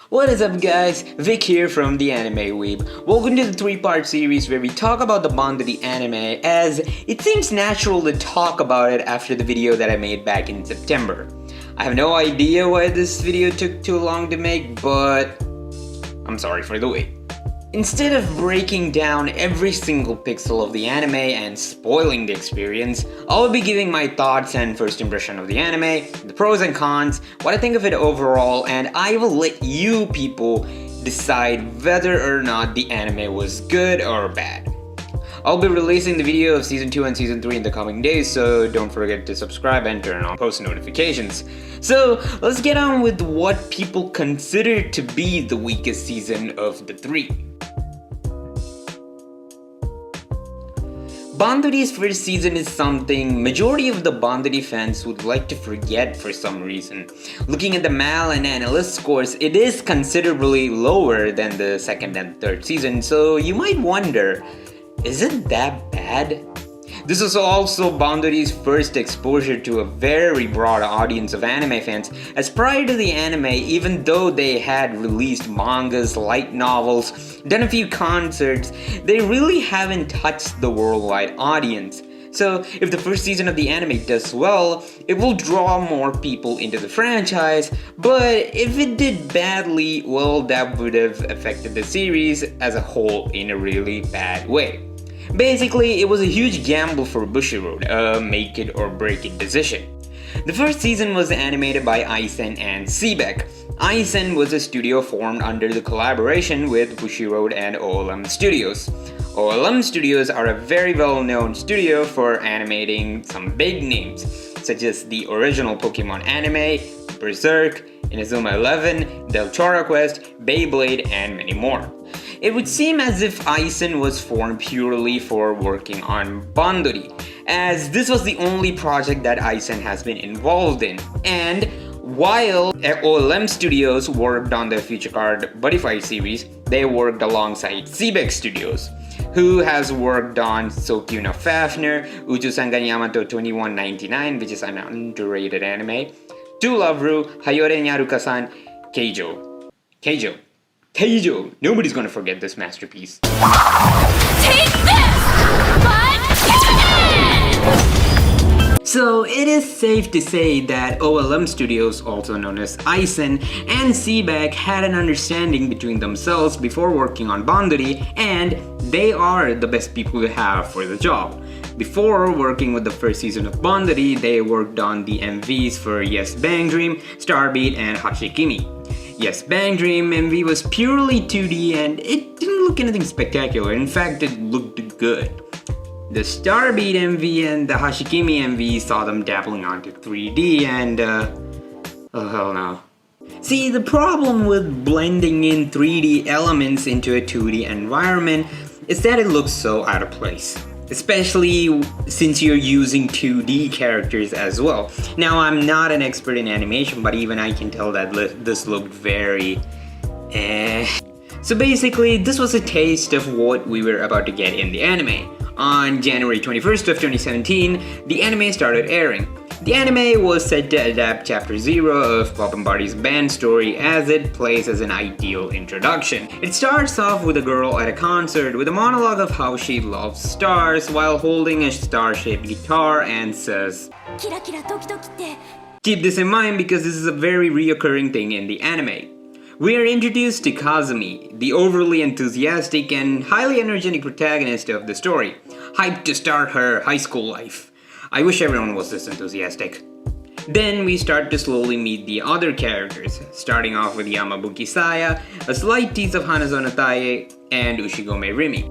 What is up guys, Vic here from the Anime Weeb. Welcome to the 3-part series where we talk about the Bandori anime, as it seems natural to talk about it after the video that I made back in September. I have no idea why this video took too long to make, but I'm sorry for the wait. Instead of breaking down every single pixel of the anime and spoiling the experience, I'll be giving my thoughts and first impression of the anime, the pros and cons, what I think of it overall, and I will let you people decide whether or not the anime was good or bad. I'll be releasing the video of Season 2 and Season 3 in the coming days, so don't forget to subscribe and turn on post notifications. So, let's get on with what people consider to be the weakest season of the 3. Bandori's first season is something majority of the Bandori fans would like to forget for some reason. Looking at the MAL and analyst scores, it is considerably lower than the second and third season, so you might wonder, is it that bad? This was also Bandori's first exposure to a very broad audience of anime fans, as prior to the anime, even though they had released mangas, light novels, done a few concerts, they really haven't touched the worldwide audience. So if the first season of the anime does well, it will draw more people into the franchise, but if it did badly, well, that would have affected the series as a whole in a really bad way. Basically, it was a huge gamble for Bushiroad, a make it or break it decision. The first season was animated by Eisen and Seebeck. Eisen was a studio formed under the collaboration with Bushiroad and OLM Studios. OLM Studios are a very well-known studio for animating some big names, such as the original Pokemon anime, Berserk, Inazuma 11, Del Chora Quest, Beyblade, and many more. It would seem as if Eisen was formed purely for working on Bandori, as this was the only project that Eisen has been involved in. And while OLM Studios worked on the Future Card Buddy Fight series, they worked alongside Seebeck Studios, who has worked on Sokyu no Fafner, Uju Sangan Yamato 2199, which is an underrated anime, To Love Ru, Hayore Nyaruka-san, Keijo. Nobody's gonna forget this masterpiece. Take this! But So it is safe to say that OLM Studios, also known as Eisen, and Seebeck had an understanding between themselves before working on Bandori, and they are the best people to have for the job. Before working with the first season of Bandori, they worked on the MVs for Yes Bang Dream, Starbeat, and Hashikimi. Yes Bang Dream MV was purely 2D and it didn't look anything spectacular, in fact it looked good. The Starbeat MV and the Hashikimi MV saw them dabbling onto 3D and oh hell no. See, the problem with blending in 3D elements into a 2D environment is that it looks so out of place. Especially since you're using 2D characters as well. Now, I'm not an expert in animation, but even I can tell that this looked very So basically, this was a taste of what we were about to get in the anime. On January 21st of 2017, the anime started airing. The anime was set to adapt Chapter 0 of Bandori's band story, as it plays as an ideal introduction. It starts off with a girl at a concert with a monologue of how she loves stars while holding a star-shaped guitar and says, keep this in mind because this is a very reoccurring thing in the anime. We are introduced to Kazumi, the overly enthusiastic and highly energetic protagonist of the story, hyped to start her high school life. I wish everyone was this enthusiastic. Then we start to slowly meet the other characters, starting off with Yamabuki Saya, a slight tease of Hanazono Tae, and Ushigome Rimi.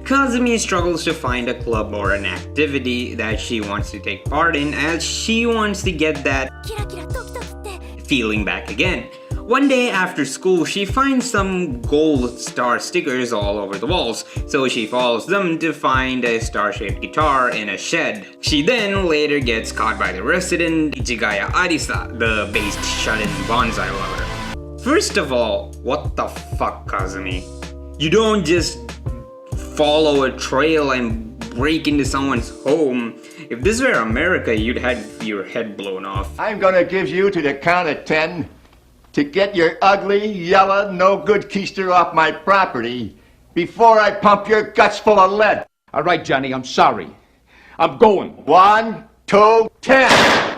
Kazumi struggles to find a club or an activity that she wants to take part in, as she wants to get that feeling back again. One day after school, she finds some gold star stickers all over the walls, so she follows them to find a star-shaped guitar in a shed. She then later gets caught by the resident Ichigaya Arisa, the based shut-in bonsai lover. First of all, what the fuck, Kazumi? You don't just follow a trail and break into someone's home. If this were America, you'd have your head blown off. I'm gonna give you to the count of 10. to get your ugly, yellow, no-good keister off my property before I pump your guts full of lead. All right, Johnny, I'm sorry. I'm going. 1, 2, 10.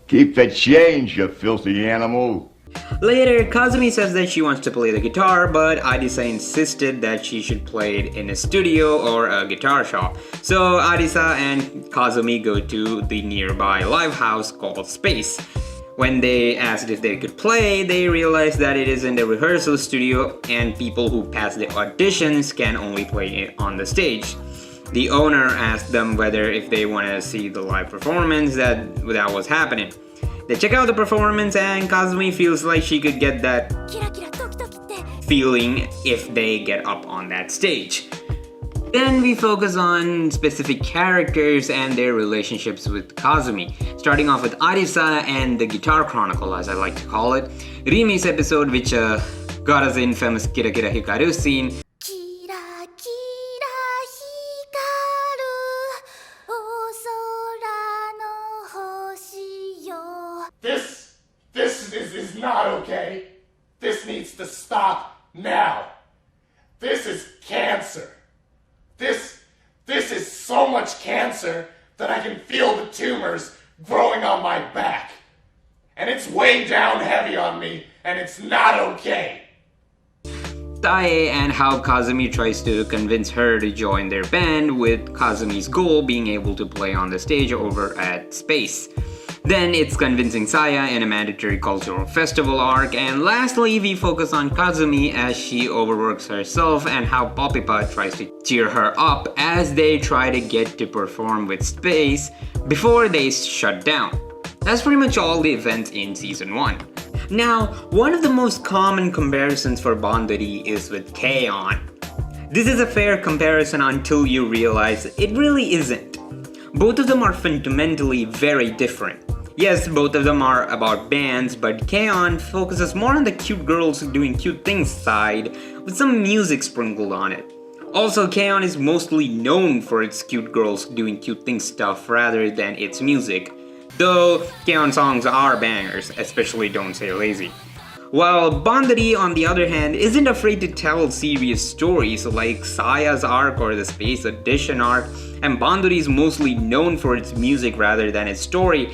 Keep the change, you filthy animal. Later, Kazumi says that she wants to play the guitar, but Arisa insisted that she should play it in a studio or a guitar shop. So Arisa and Kazumi go to the nearby live house called Space. When they asked if they could play, they realized that it isn't a rehearsal studio and people who pass the auditions can only play it on the stage. The owner asked them whether if they want to see the live performance that was happening. They check out the performance and Kazumi feels like she could get that feeling if they get up on that stage. Then we focus on specific characters and their relationships with Kazumi, starting off with Arisa and the Guitar Chronicle, as I like to call it, Rimi's episode which got us the infamous Kira Kira Hikaru scene. This is not okay. This needs to stop now. This is cancer. This is so much cancer that I can feel the tumors growing on my back. And it's way down heavy on me, and it's not okay. Tae and how Kazumi tries to convince her to join their band, with Kazumi's goal being able to play on the stage over at Space. Then it's convincing Saya in a mandatory cultural festival arc, and lastly we focus on Kazumi as she overworks herself and how Poppypa tries to cheer her up as they try to get to perform with Space before they shut down. That's pretty much all the events in Season 1. Now, one of the most common comparisons for Bandori is with K-On! This is a fair comparison until you realize it really isn't. Both of them are fundamentally very different. Yes, both of them are about bands, but K-On! Focuses more on the cute girls doing cute things side, with some music sprinkled on it. Also, K-On! Is mostly known for its cute girls doing cute things stuff rather than its music. Though, K-On! Songs are bangers, especially Don't Say Lazy. While Bandori, on the other hand, isn't afraid to tell serious stories like Saya's arc or the Space Audition arc, and Bandori is mostly known for its music rather than its story,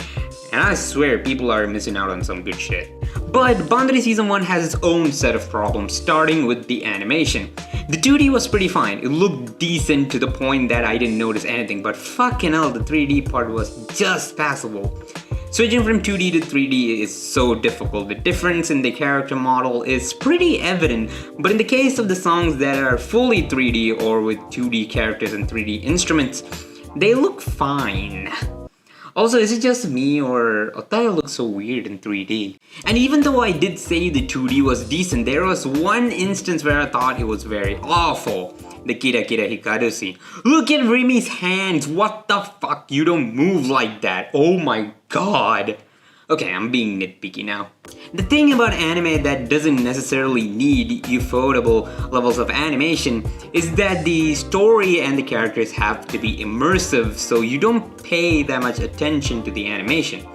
and I swear people are missing out on some good shit. But Bandori Season 1 has its own set of problems, starting with the animation. The 2D was pretty fine, it looked decent to the point that I didn't notice anything, but fucking hell, the 3D part was just passable. Switching from 2D to 3D is so difficult. The difference in the character model is pretty evident, but in the case of the songs that are fully 3D or with 2D characters and 3D instruments, they look fine. Also, is it just me or Otaya looks so weird in 3D? And even though I did say the 2D was decent, there was one instance where I thought it was very awful. The Kira Kira Hikaru scene. Look at Rimi's hands, what the fuck, you don't move like that, oh my god. Okay, I'm being nitpicky now. The thing about anime that doesn't necessarily need ufotable levels of animation is that the story and the characters have to be immersive, so you don't pay that much attention to the animation.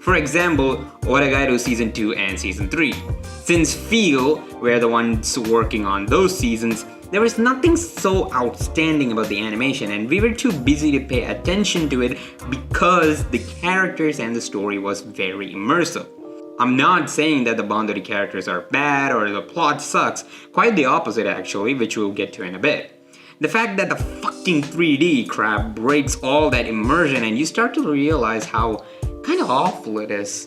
For example, Overhated Season 2 and Season 3. Since Feel were the ones working on those seasons, there was nothing so outstanding about the animation and we were too busy to pay attention to it because the characters and the story was very immersive. I'm not saying that the Bandori characters are bad or the plot sucks, quite the opposite actually, which we'll get to in a bit. The fact that the fucking 3D crap breaks all that immersion and you start to realize how kind of awful it is.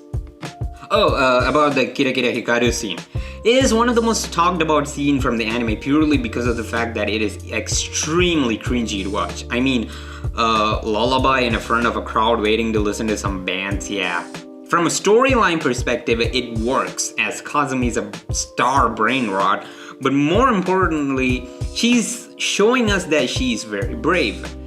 About the Kira Kira Hikaru scene. It is one of the most talked about scenes from the anime purely because of the fact that it is extremely cringy to watch. I mean, lullaby in front of a crowd waiting to listen to some bands, yeah. From a storyline perspective, it works as Kazumi is a star brain rot, but more importantly, she's showing us that she's very brave.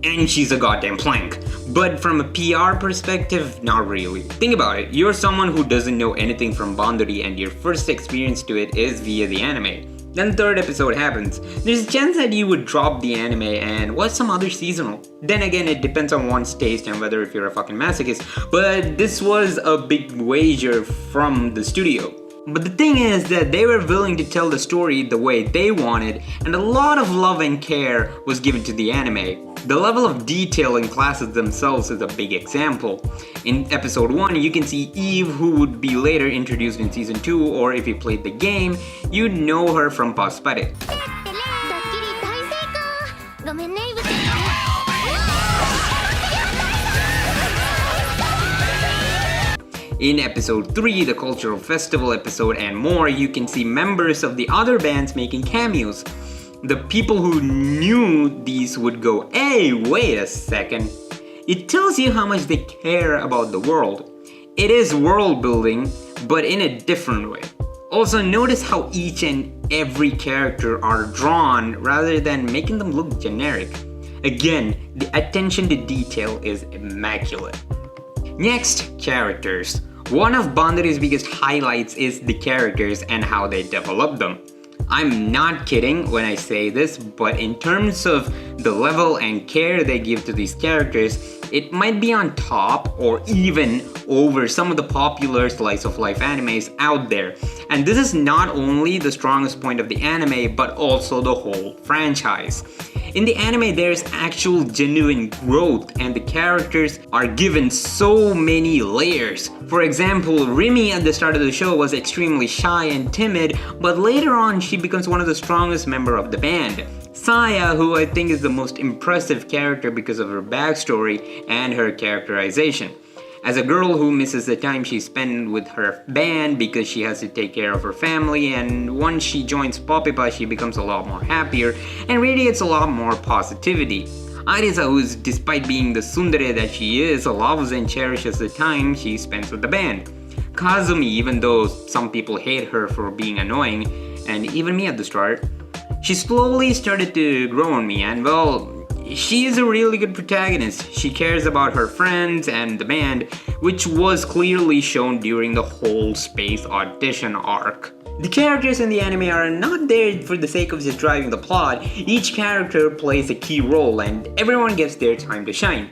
And she's a goddamn plank. But from a PR perspective, not really. Think about it, you're someone who doesn't know anything from Bandori and your first experience to it is via the anime. Then the third episode happens. There's a chance that you would drop the anime and watch some other seasonal. Then again, it depends on one's taste and whether if you're a fucking masochist. But this was a big wager from the studio. But the thing is that they were willing to tell the story the way they wanted, and a lot of love and care was given to the anime. The level of detail in classes themselves is a big example. In episode 1, you can see Eve, who would be later introduced in season 2, or if you played the game, you'd know her from Passpare. In episode 3, the cultural festival episode and more, you can see members of the other bands making cameos. The people who knew these would go, hey, wait a second. It tells you how much they care about the world. It is world building, but in a different way. Also, notice how each and every character are drawn rather than making them look generic. Again, the attention to detail is immaculate. Next, characters. One of Bandori's biggest highlights is the characters and how they develop them. I'm not kidding when I say this, but in terms of the level and care they give to these characters, it might be on top or even over some of the popular slice of life animes out there. And this is not only the strongest point of the anime, but also the whole franchise. In the anime, there's actual genuine growth and the characters are given so many layers. For example, Rimi at the start of the show was extremely shy and timid, but later on she becomes one of the strongest members of the band. Saya, who I think is the most impressive character because of her backstory and her characterization. As a girl who misses the time she spent with her band because she has to take care of her family, and once she joins Popipa, she becomes a lot more happier and radiates a lot more positivity. Arisa, who's despite being the tsundere that she is, loves and cherishes the time she spends with the band. Kazumi, even though some people hate her for being annoying, and even me at the start, she slowly started to grow on me, and well, she is a really good protagonist. She cares about her friends and the band, which was clearly shown during the whole space audition arc. The characters in the anime are not there for the sake of just driving the plot. Each character plays a key role and everyone gets their time to shine.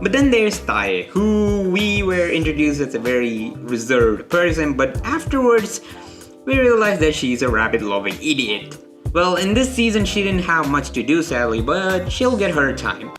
But then there's Tae, who we were introduced as a very reserved person, but afterwards we realized that she's a rabbit-loving idiot. Well, in this season she didn't have much to do sadly, but she'll get her time.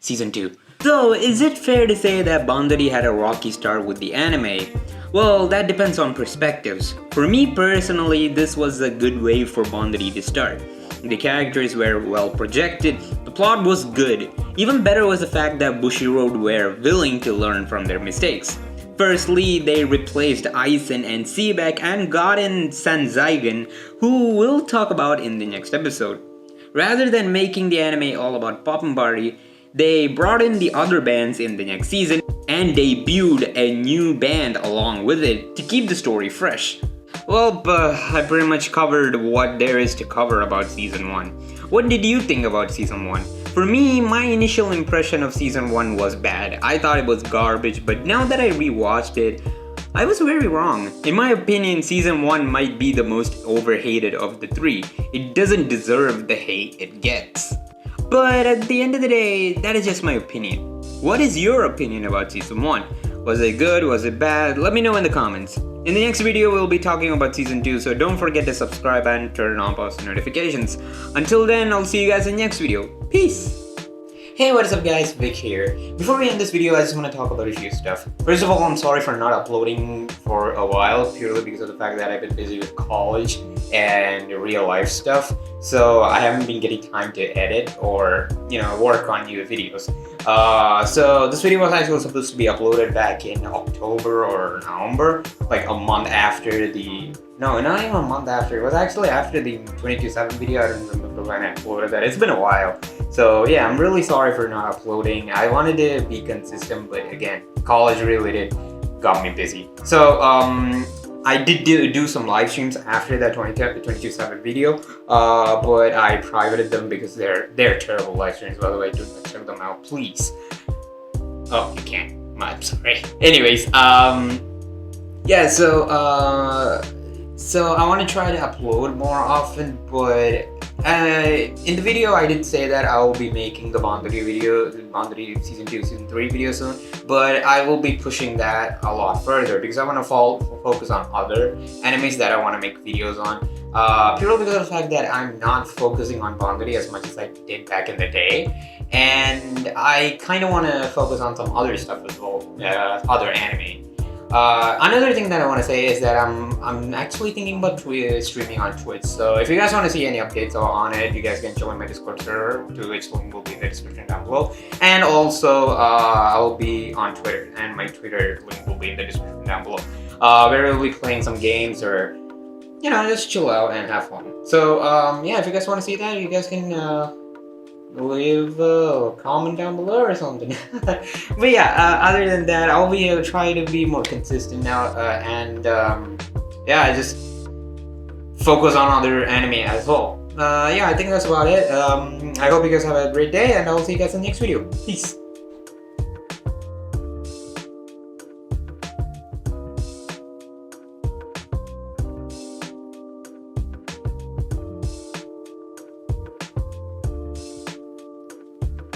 Season 2. So, is it fair to say that Bandori had a rocky start with the anime? Well, that depends on perspectives. For me personally, this was a good way for Bandori to start. The characters were well projected, the plot was good. Even better was the fact that Bushiroad were willing to learn from their mistakes. Firstly, they replaced Aizen and Seebeck and got in Sanzaigen, who we'll talk about in the next episode. Rather than making the anime all about Poppenbari, they brought in the other bands in the next season and debuted a new band along with it to keep the story fresh. Well, I pretty much covered what there is to cover about Season 1. What did you think about Season 1? For me, my initial impression of Season 1 was bad. I thought it was garbage, but now that I rewatched it, I was very wrong. In my opinion, Season 1 might be the most overhated of the three. It doesn't deserve the hate it gets. But at the end of the day, that is just my opinion. What is your opinion about Season 1? Was it good? Was it bad? Let me know in the comments. In the next video, we'll be talking about Season 2, so don't forget to subscribe and turn on post notifications. Until then, I'll see you guys in the next video. Peace! Hey, what is up guys, Vic here. Before we end this video, I just want to talk about a few stuff. First of all, I'm sorry for not uploading for a while, purely because of the fact that I've been busy with college and real life stuff. So I haven't been getting time to edit or, work on new videos. So this video was actually supposed to be uploaded back in October or November, like a month after the... No, not even a month after. It was actually after the 22/7 video. I don't remember when I uploaded that. It's been a while. So yeah, I'm really sorry for not uploading. I wanted to be consistent, but again, college really got me busy. So I did do some live streams after that 22/7 video, but I privated them because they're terrible live streams. By the way, do not check them out, please. Oh, you can't. I'm sorry. Anyways, yeah. So So I want to try to upload more often, but in the video I did say that I will be making the Bandori video, the Bandori season 2, season 3 video soon, but I will be pushing that a lot further because I want to focus on other animes that I want to make videos on. Purely because of the fact that I'm not focusing on Bandori as much as I did back in the day, and I kind of want to focus on some other stuff as well, other anime. Another thing that I want to say is that I'm actually thinking about streaming on Twitch. So if you guys want to see any updates on it, you guys can join my Discord server, to which link will be in the description down below. And also, I will be on Twitter, and my Twitter link will be in the description down below. Where we'll be playing some games or, you know, just chill out and have fun. So yeah, if you guys want to see that, you guys can leave a comment down below or something. But yeah, other than that, I'll be try to be more consistent now, and yeah, just focus on other anime as well. Yeah, I think that's about it. I hope you guys have a great day, and I'll see you guys in the next video. Peace.